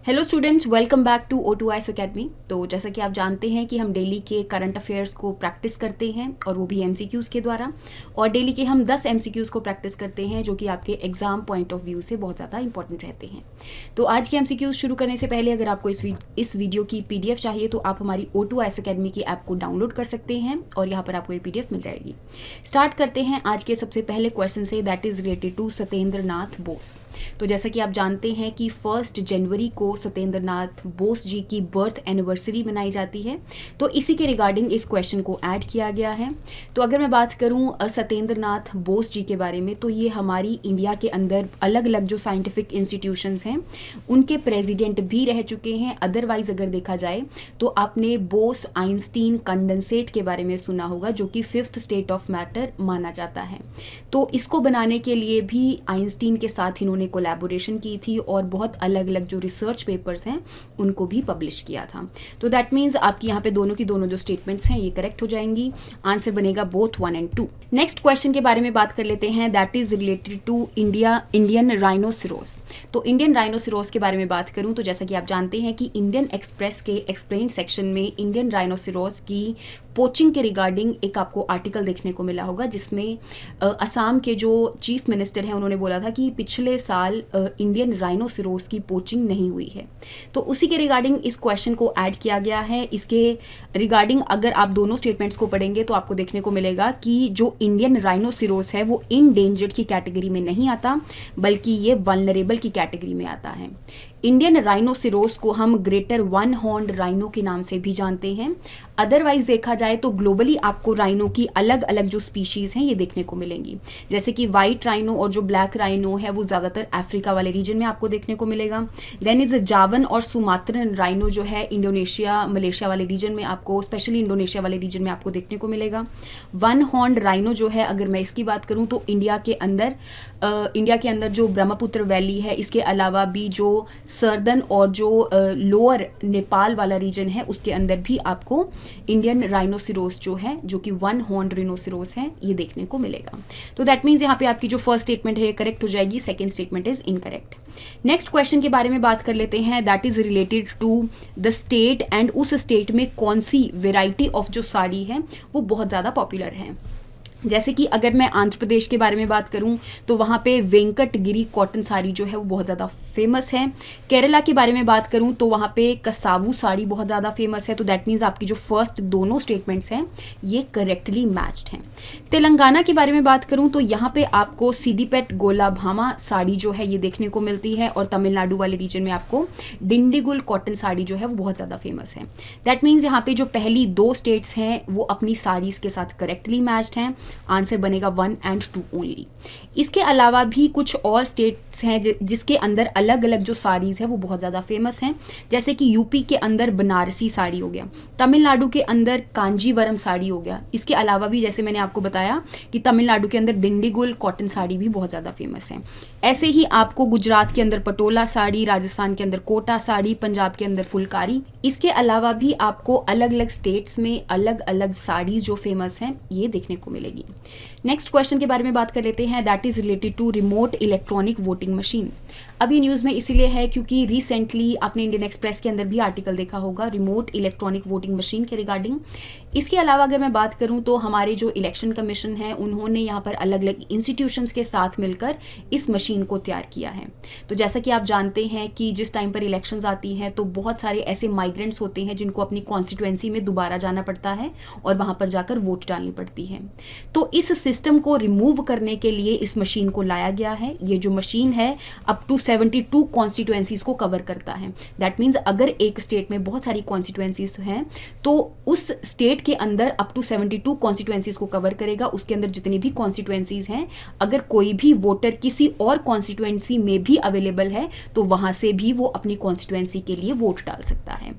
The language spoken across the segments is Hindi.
Hello students, welcome back to O2IS academy. तो जैसा कि आप जानते हैं कि हम डेली के करंट अफेयर्स को प्रैक्टिस करते हैं और वो भी MCQs के द्वारा, और डेली के हम 10 MCQs को प्रैक्टिस करते हैं जो कि आपके एग्जाम पॉइंट ऑफ व्यू से बहुत ज़्यादा इंपॉर्टेंट रहते हैं। तो आज के MCQs शुरू करने से पहले अगर आपको इस वीडियो की PDF चाहिए तो आप हमारी O2IS अकेडमी की ऐप को डाउनलोड कर सकते हैं और यहाँ पर आपको ये PDF मिल जाएगी। स्टार्ट करते हैं आज के सबसे पहले क्वेश्चन से, that is related to Satyendra Nath Bose. तो जैसा कि आप जानते हैं कि 1 जनवरी को सत्येंद्र नाथ बोस जी की बर्थ एनिवर्सरी मनाई जाती है, तो इसी के रिगार्डिंग इस क्वेश्चन को ऐड किया गया है। तो अगर मैं बात करूं सत्येंद्र नाथ बोस जी के बारे में, तो ये हमारी इंडिया के अंदर अलग अलग जो साइंटिफिक इंस्टीट्यूशंस हैं उनके प्रेसिडेंट भी रह चुके हैं। अदरवाइज अगर देखा जाए तो आपने बोस आइंस्टीन कंडेंसेट के बारे में सुना होगा, जो कि 5th स्टेट ऑफ मैटर माना जाता है। तो इसको बनाने के लिए भी आइंस्टीन के साथ इन्होंने कोलैबोरेशन की थी और बहुत अलग अलग जो रिसर्च पेपर्स हैं उनको भी पब्लिश किया था। तो दैट मीन्स आपकी यहाँ पे दोनों की दोनों जो स्टेटमेंट्स हैं ये करेक्ट हो जाएंगी। आंसर बनेगा बोथ 1 और 2। नेक्स्ट क्वेश्चन के बारे में बात कर लेते हैं, that is related to Indian rhinoceros. तो इंडियन राइनोसिरोस के बारे में बात करूं तो जैसा कि आप जानते हैं कि इंडियन एक्सप्रेस के एक्सप्लेन सेक्शन में इंडियन राइनोसिरोस की पोचिंग के रिगार्डिंग एक आपको आर्टिकल देखने को मिला होगा, जिसमें असम के जो चीफ मिनिस्टर हैं उन्होंने बोला था कि पिछले साल इंडियन राइनोसिरोस की पोचिंग नहीं हुई है। तो उसी के रिगार्डिंग इस क्वेश्चन को ऐड किया गया है। इसके रिगार्डिंग अगर आप दोनों स्टेटमेंट्स को पढ़ेंगे तो आपको देखने को मिलेगा कि जो इंडियन राइनोसिरोस है वो इनडेंजर्ड की कैटेगरी में नहीं आता, बल्कि ये वल्नरेबल की कैटेगरी में आता है। इंडियन राइनोसिरोस को हम ग्रेटर वन हॉर्न्ड राइनो के नाम से भी जानते हैं। अदरवाइज देखा जाए तो ग्लोबली आपको राइनो की अलग अलग जो स्पीशीज़ हैं ये देखने को मिलेंगी, जैसे कि वाइट राइनो और जो ब्लैक राइनो है वो ज़्यादातर अफ्रीका वाले रीजन में आपको देखने को मिलेगा। देन इज जावन और सुमात्रन राइनो जो है इंडोनेशिया मलेशिया वाले रीजन में आपको, स्पेशली इंडोनेशिया वाले रीजन में आपको देखने को मिलेगा। वन हॉर्न्ड राइनो जो है, अगर मैं इसकी बात करूँ तो इंडिया के अंदर जो ब्रह्मपुत्र वैली है, इसके अलावा भी जो सर्दन और जो लोअर नेपाल वाला रीजन है उसके अंदर भी आपको इंडियन राइनोसिरोस जो है, जो कि वन हॉर्न्ड राइनोसिरोस है, ये देखने को मिलेगा। तो दैट मीन्स यहाँ पे आपकी जो फर्स्ट स्टेटमेंट है करेक्ट हो जाएगी, second statement is incorrect. Next question के बारे में बात कर लेते हैं, that is related to the state and उस स्टेट में कौन सी वेराइटी ऑफ जो साड़ी है वो बहुत ज़्यादा पॉपुलर है। जैसे कि अगर मैं आंध्र प्रदेश के बारे में बात करूं तो वहाँ पे वेंकटगिरी कॉटन साड़ी जो है वो बहुत ज़्यादा फेमस है। केरला के बारे में बात करूं तो वहाँ पे कसावू साड़ी बहुत ज़्यादा फेमस है। तो दैट मीन्स आपकी जो फर्स्ट दोनों स्टेटमेंट्स हैं ये करेक्टली मैच्ड हैं। तेलंगाना के बारे में बात करूं तो यहाँ पे आपको सिद्दीपेट गोलाभामा साड़ी जो है ये देखने को मिलती है, और तमिलनाडु वाले रीजन में आपको डिंडीगुल कॉटन साड़ी जो है वो बहुत ज़्यादा फेमस है। दैट मीन्स यहाँ पे जो पहली 2 स्टेट्स हैं वो अपनी साड़ीज़ के साथ करेक्टली मैच्ड हैं। आंसर बनेगा 1 और 2 ओनली। इसके अलावा भी कुछ और स्टेट्स हैं जिसके अंदर अलग अलग जो साड़ीज़ है वो बहुत ज़्यादा फेमस हैं, जैसे कि यूपी के अंदर बनारसी साड़ी हो गया, तमिलनाडु के अंदर कांजीवरम साड़ी हो गया। इसके अलावा भी जैसे मैंने आपको बताया कि तमिलनाडु के अंदर डिंडीगुल कॉटन साड़ी भी बहुत ज़्यादा फेमस है। ऐसे ही आपको गुजरात के अंदर पटोला साड़ी, राजस्थान के अंदर कोटा साड़ी, पंजाब के अंदर फुलकारी। इसके अलावा भी आपको अलग अलग स्टेट्स में अलग अलग साड़ीज़ जो फेमस हैं ये देखने को मिलेगी। नेक्स्ट क्वेश्चन के बारे में बात कर लेते हैं, that is related to remote electronic voting machine. अभी न्यूज़ में इसीलिए है क्योंकि रिसेंटली आपने इंडियन एक्सप्रेस के अंदर भी आर्टिकल देखा होगा रिमोट इलेक्ट्रॉनिक वोटिंग मशीन के रिगार्डिंग। इसके अलावा अगर मैं बात करूं तो हमारे जो इलेक्शन कमीशन है उन्होंने यहाँ पर अलग अलग इंस्टीट्यूशंस के साथ मिलकर इस मशीन को तैयार किया है। तो जैसा कि आप जानते हैं कि जिस टाइम पर इलेक्शंस आती हैं तो बहुत सारे ऐसे माइग्रेंट्स होते हैं जिनको अपनी कॉन्स्टिट्यूएंसी में दोबारा जाना पड़ता है और वहाँ पर जाकर वोट डालनी पड़ती है। तो इस सिस्टम को रिमूव करने के लिए इस मशीन को लाया गया है। ये जो मशीन है अप टू 72 कॉन्स्टिट्यूएंसीज को कवर करता है। दैट मीन्स अगर एक स्टेट में बहुत सारी कॉन्स्टिट्यूएंसीज हैं तो उस स्टेट के अंदर अप टू 72 कॉन्स्टिट्यूएंसीज को कवर करेगा। उसके अंदर जितनी भी कॉन्स्टिट्यूएंसीज हैं, अगर कोई भी वोटर किसी और कॉन्स्टिट्यूएंसी में भी अवेलेबल है तो वहां से भी वो अपनी कॉन्स्टिट्यूएंसी के लिए वोट डाल सकता है।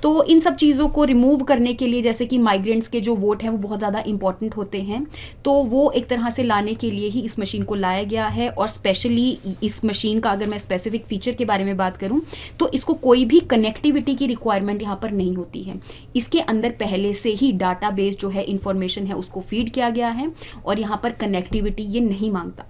तो इन सब चीज़ों को रिमूव करने के लिए, जैसे कि माइग्रेंट्स के जो वोट हैं वो बहुत ज़्यादा इंपॉर्टेंट होते हैं, तो वो एक तरह से लाने के लिए ही इस मशीन को लाया गया है। और स्पेशली इस मशीन का अगर मैं स्पेसिफिक फीचर के बारे में बात करूं तो इसको कोई भी कनेक्टिविटी की रिक्वायरमेंट यहाँ पर नहीं होती है। इसके अंदर पहले से ही डाटाबेस जो है इंफॉर्मेशन है उसको फीड किया गया है और यहाँ पर कनेक्टिविटी ये नहीं मांगता।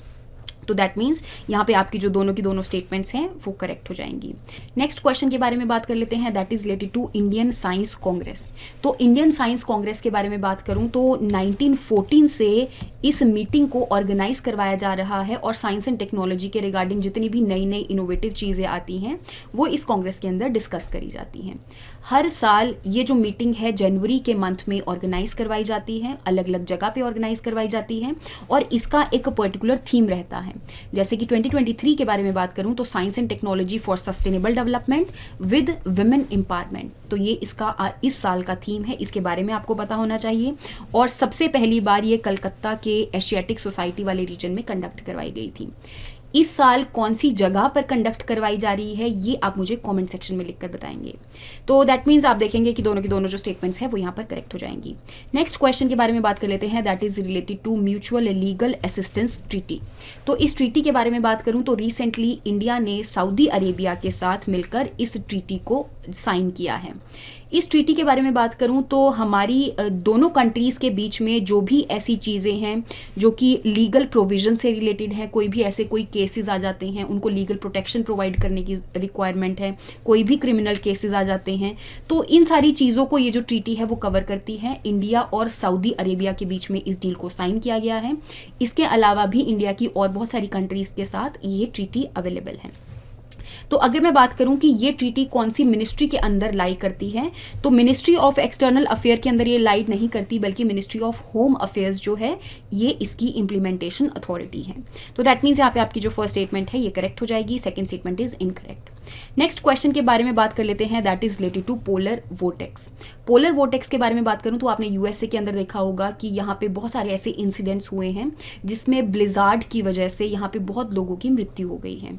तो दैट मीन्स यहाँ पे आपकी जो दोनों की दोनों स्टेटमेंट्स हैं वो करेक्ट हो जाएंगी। नेक्स्ट क्वेश्चन के बारे में बात कर लेते हैं, that is related to Indian science congress. तो इंडियन साइंस कांग्रेस के बारे में बात करूँ तो 1914 से इस मीटिंग को ऑर्गेनाइज करवाया जा रहा है और साइंस एंड टेक्नोलॉजी के रिगार्डिंग जितनी भी नई नई इनोवेटिव चीज़ें आती हैं वो इस कांग्रेस के अंदर डिस्कस करी जाती हैं। हर साल ये जो मीटिंग है जनवरी के मंथ में ऑर्गेनाइज करवाई जाती है, अलग अलग जगह पे ऑर्गेनाइज करवाई जाती है और इसका एक पर्टिकुलर थीम रहता है। जैसे कि 2023 के बारे में बात करूं तो science and technology for sustainable development with women empowerment, तो ये इसका इस साल का थीम है, इसके बारे में आपको पता होना चाहिए। और सबसे पहली बार ये कलकत्ता के एशियाटिक सोसाइटी वाले रीजन में कंडक्ट करवाई गई थी। इस साल कौन सी जगह पर कंडक्ट करवाई जा रही है ये आप मुझे कमेंट सेक्शन में लिखकर बताएंगे। तो दैट मीन्स आप देखेंगे कि दोनों की दोनों जो स्टेटमेंट्स हैं वो यहाँ पर करेक्ट हो जाएंगी। नेक्स्ट क्वेश्चन के बारे में बात कर लेते हैं, that is related to mutual legal assistance treaty. तो इस ट्रीटी के बारे में बात करूँ तो रिसेंटली इंडिया ने सऊदी अरेबिया के साथ मिलकर इस ट्रीटी को साइन किया है। इस ट्रीटी के बारे में बात करूं तो हमारी दोनों कंट्रीज़ के बीच में जो भी ऐसी चीज़ें हैं जो कि लीगल प्रोविजन से रिलेटेड है, कोई भी ऐसे कोई केसेस आ जाते हैं उनको लीगल प्रोटेक्शन प्रोवाइड करने की रिक्वायरमेंट है, कोई भी क्रिमिनल केसेस आ जाते हैं, तो इन सारी चीज़ों को ये जो ट्रीटी है वो कवर करती है। इंडिया और सऊदी अरेबिया के बीच में इस डील को साइन किया गया है। इसके अलावा भी इंडिया की और बहुत सारी कंट्रीज़ के साथ ये ट्रीटी अवेलेबल है। तो अगर मैं बात करूं कि ये ट्रीटी कौन सी मिनिस्ट्री के अंदर लाई करती है, तो मिनिस्ट्री ऑफ एक्सटर्नल अफेयर के अंदर ये लाई नहीं करती, बल्कि मिनिस्ट्री ऑफ होम अफेयर्स जो है ये इसकी इम्प्लीमेंटेशन अथॉरिटी है। तो दैट मीन्स यहाँ पे आपकी जो फर्स्ट स्टेटमेंट है ये करेक्ट हो जाएगी, second statement is incorrect. Next question के बारे में बात कर लेते हैं, that is related to polar vortex. Polar vortex के बारे में बात करूं तो आपने यूएसए के अंदर देखा होगा कि यहाँ पे बहुत सारे ऐसे इंसिडेंट्स हुए हैं जिसमें ब्लिजार्ड की वजह से यहाँ पे बहुत लोगों की मृत्यु हो गई है।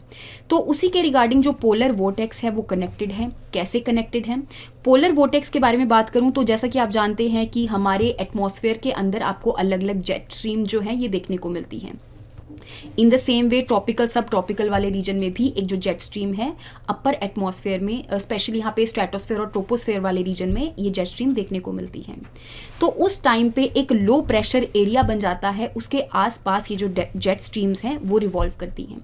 तो उसी के रिगार्डिंग जो पोलर वोर्टेक्स है वो कनेक्टेड है। कैसे कनेक्टेड है? पोलर वोर्टेक्स के बारे में बात करूं तो जैसा कि आप जानते हैं कि हमारे एटमॉस्फेयर के अंदर आपको अलग अलग जेट स्ट्रीम जो है ये देखने को मिलती है। In the same way tropical सब ट्रॉपिकल वाले रीजन में भी एक जो जेट स्ट्रीम है अपर एटमॉस्फेयर में, स्पेशली यहाँ पे स्ट्रेटोस्फेयर और ट्रोपोस्फेयर वाले रीजन में ये जेट स्ट्रीम देखने को मिलती है। तो उस टाइम पे एक लो प्रेशर एरिया बन जाता है, उसके आसपास ये जो जेट स्ट्रीम्स हैं वो रिवॉल्व करती हैं।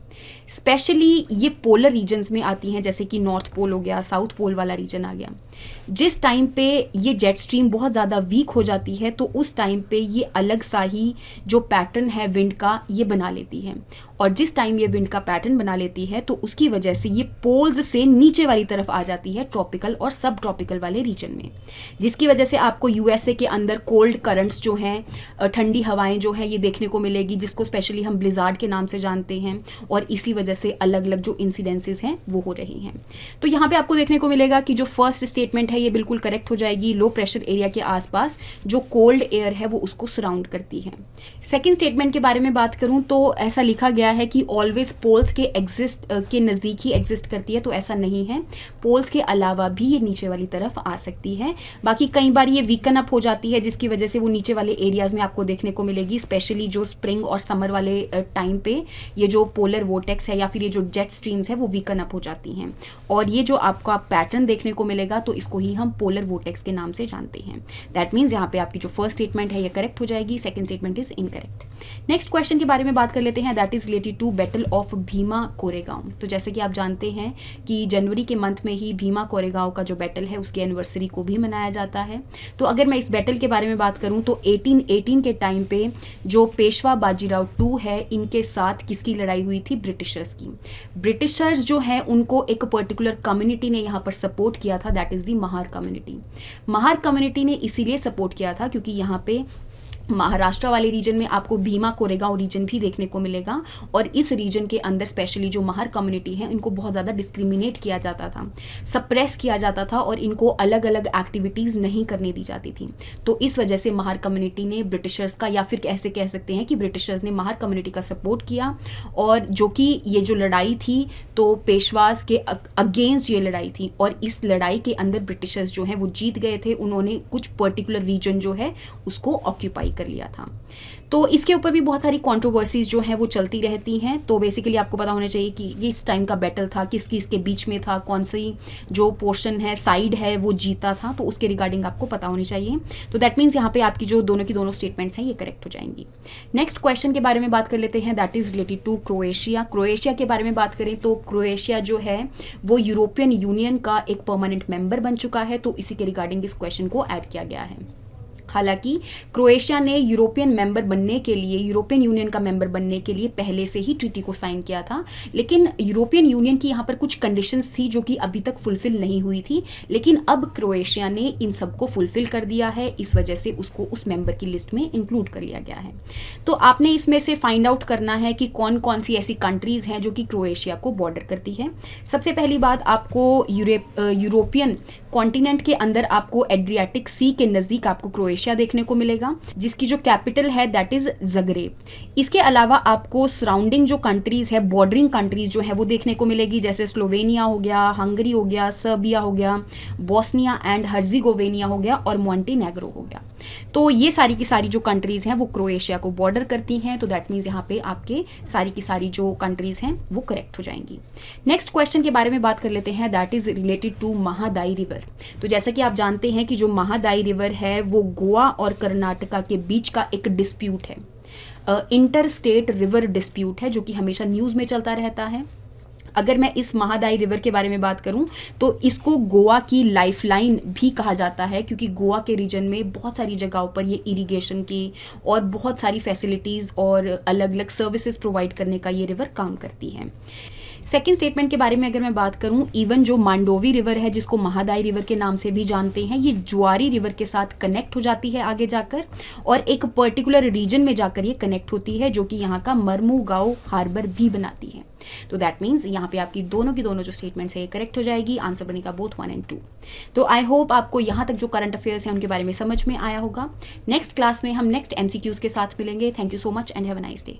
स्पेशली ये पोलर रीजन्स में आती हैं, जैसे कि नॉर्थ पोल हो गया, साउथ पोल वाला रीजन आ गया। जिस टाइम पे ये जेट स्ट्रीम बहुत ज़्यादा वीक हो जाती है तो उस टाइम पे ये अलग सा ही जो पैटर्न है विंड का ये बना लेती है, और जिस टाइम ये विंड का पैटर्न बना लेती है तो उसकी वजह से ये पोल्स से नीचे वाली तरफ आ जाती है ट्रॉपिकल और सब ट्रॉपिकल वाले रीजन में, जिसकी वजह से आपको यूएसए के अंदर कोल्ड करंट्स जो हैं, ठंडी हवाएं जो हैं ये देखने को मिलेगी, जिसको स्पेशली हम ब्लिजार्ड के नाम से जानते हैं, और इसी वजह से अलग अलग जो इंसिडेंसेस हैं वो हो रही हैं। तो यहाँ पे आपको देखने को मिलेगा कि जो फर्स्ट स्टेटमेंट है ये बिल्कुल करेक्ट हो जाएगी। लो प्रेशर एरिया के आसपास जो कोल्ड एयर है वो उसको सराउंड करती है। सेकेंड स्टेटमेंट के बारे में बात करूँ तो ऐसा लिखा गया है कि ऑलवेज पोल्स के नज़दीक ही एग्जिस्ट करती है, तो ऐसा नहीं है। पोल्स के अलावा भी ये नीचे वाली तरफ आ सकती है। बाकी कई बार ये वीकन अप हो जाती है जिसकी वजह से वो नीचे वाले एरियाज में आपको देखने को मिलेगी, स्पेशली जो स्प्रिंग और समर वाले टाइम पे ये जो पोलर वोर्टेक्स है या फिर ये जो जेट स्ट्रीम्स है वो वीकन अप हो जाती हैं, और ये जो आपका पैटर्न देखने को मिलेगा तो इसको ही हम पोलर वोर्टेक्स के नाम से जानते हैं। दैट मीन्स यहाँ पे आपकी जो फर्स्ट स्टेटमेंट है ये करेक्ट हो जाएगी, second statement is incorrect. Next question के बारे में बात कर लेते हैं, that is related to battle of Bhima Koregaon. तो जैसे कि आप जानते हैं कि जनवरी के मंथ में ही भीमा कोरेगांव का जो बैटल है उसकी एनिवर्सरी को भी मनाया जाता है। तो अगर मैं इस बैटल के बारे में बात करूं तो 1818 के टाइम पे जो पेशवा बाजीराव II है इनके साथ किसकी लड़ाई हुई थी? ब्रिटिशर्स की। ब्रिटिशर्स जो है उनको एक पर्टिकुलर कम्युनिटी ने यहाँ पर सपोर्ट किया था, that is the Mahar community. Mahar community ने इसीलिए सपोर्ट किया था क्योंकि यहाँ पे महाराष्ट्र वाले रीजन में आपको भीमा कोरेगांव रीजन भी देखने को मिलेगा, और इस रीजन के अंदर स्पेशली जो महार कम्युनिटी है इनको बहुत ज़्यादा डिस्क्रिमिनेट किया जाता था, सप्रेस किया जाता था, और इनको अलग अलग एक्टिविटीज़ नहीं करने दी जाती थी। तो इस वजह से महार कम्युनिटी ने ब्रिटिशर्स का, या फिर कैसे कह सकते हैं कि ब्रिटिशर्स ने महार कम्युनिटी का सपोर्ट किया, और जो कि ये जो लड़ाई थी तो पेशवास के अगेंस्ट ये लड़ाई थी, और इस लड़ाई के अंदर ब्रिटिशर्स जो हैं वो जीत गए थे। उन्होंने कुछ पर्टिकुलर रीजन जो है उसको ऑक्यूपाई कर लिया था। तो इसके ऊपर भी बहुत सारी कंट्रोवर्सीज जो हैं वो चलती रहती हैं। तो बेसिकली आपको पता होना चाहिए कि ये इस टाइम का बैटल था, किसकी इसके बीच में था, कौन सी जो पोर्शन है, साइड है, वो जीता था, तो उसके रिगार्डिंग आपको पता होनी चाहिए। तो दैट मीन्स यहाँ पे आपकी जो दोनों की दोनों स्टेटमेंट्स हैं ये करेक्ट हो जाएंगी। नेक्स्ट क्वेश्चन के बारे में बात कर लेते हैं, that is related to Croatia. Croatia के बारे में बात करें तो क्रोएशिया जो है वो यूरोपियन यूनियन का एक परमानेंट मेंबर बन चुका है, तो इसी के रिगार्डिंग इस क्वेश्चन को ऐड किया गया है। हालांकि क्रोएशिया ने यूरोपियन मेंबर बनने के लिए, यूरोपियन यूनियन का मेंबर बनने के लिए पहले से ही ट्रीटी को साइन किया था, लेकिन यूरोपियन यूनियन की यहाँ पर कुछ कंडीशंस थी जो कि अभी तक फुलफिल नहीं हुई थी, लेकिन अब क्रोएशिया ने इन सबको फुलफिल कर दिया है, इस वजह से उसको उस मेंबर की लिस्ट में इंक्लूड कर लिया गया है। तो आपने इसमें से फाइंड आउट करना है कि कौन कौन सी ऐसी कंट्रीज़ हैं जो कि क्रोएशिया को बॉर्डर करती है। सबसे पहली बात, आपको यूरोपियन कॉन्टिनेंट के अंदर आपको एड्रियाटिक सी के नज़दीक आपको क्रोएशिया देखने को मिलेगा, जिसकी जो कैपिटल है दैट इज ज़ग्रेब। इसके अलावा आपको सराउंडिंग जो कंट्रीज़ है, बॉर्डरिंग कंट्रीज़ जो है वो देखने को मिलेगी, जैसे स्लोवेनिया हो गया, हंगरी हो गया, सर्बिया हो गया, बोस्निया एंड हर्जिगोवेनिया हो गया और मॉन्टेनेग्रो हो गया। तो ये सारी की सारी जो कंट्रीज़ हैं वो क्रोएशिया को बॉर्डर करती हैं, तो दैट मीन्स यहाँ पे आपके सारी की सारी जो कंट्रीज़ हैं वो करेक्ट हो जाएंगी। नेक्स्ट क्वेश्चन के बारे में बात कर लेते हैं, that is related to Mahadayi river. तो जैसा कि आप जानते हैं कि जो महादाई रिवर है वो गोवा और कर्नाटका के बीच का एक डिस्प्यूट है, इंटर स्टेट रिवर डिस्प्यूट है, जो कि हमेशा न्यूज़ में चलता रहता है। अगर मैं इस महादाई रिवर के बारे में बात करूं तो इसको गोवा की लाइफलाइन भी कहा जाता है, क्योंकि गोवा के रीजन में बहुत सारी जगहों पर ये इरिगेशन की और बहुत सारी फैसिलिटीज़ और अलग अलग सर्विसेज प्रोवाइड करने का ये रिवर काम करती है। सेकेंड स्टेटमेंट के बारे में अगर मैं बात करूं, इवन जो मांडोवी रिवर है जिसको महादाई रिवर के नाम से भी जानते हैं, ये जुआरी रिवर के साथ कनेक्ट हो जाती है आगे जाकर और एक पर्टिकुलर रीजन में जाकर ये कनेक्ट होती है, जो कि यहाँ का मर्मुगांव हार्बर भी बनाती है। तो दैट मीन्स यहाँ पे आपकी दोनों की दोनों जो स्टेटमेंट्स है ये करेक्ट हो जाएगी। आंसर बनेगा बोथ 1 और 2। तो आई होप आपको यहाँ तक जो करंट अफेयर्स हैं उनके बारे में समझ में आया होगा। नेक्स्ट क्लास में हम नेक्स्ट MCQs के साथ मिलेंगे। Thank you so much and have a nice day.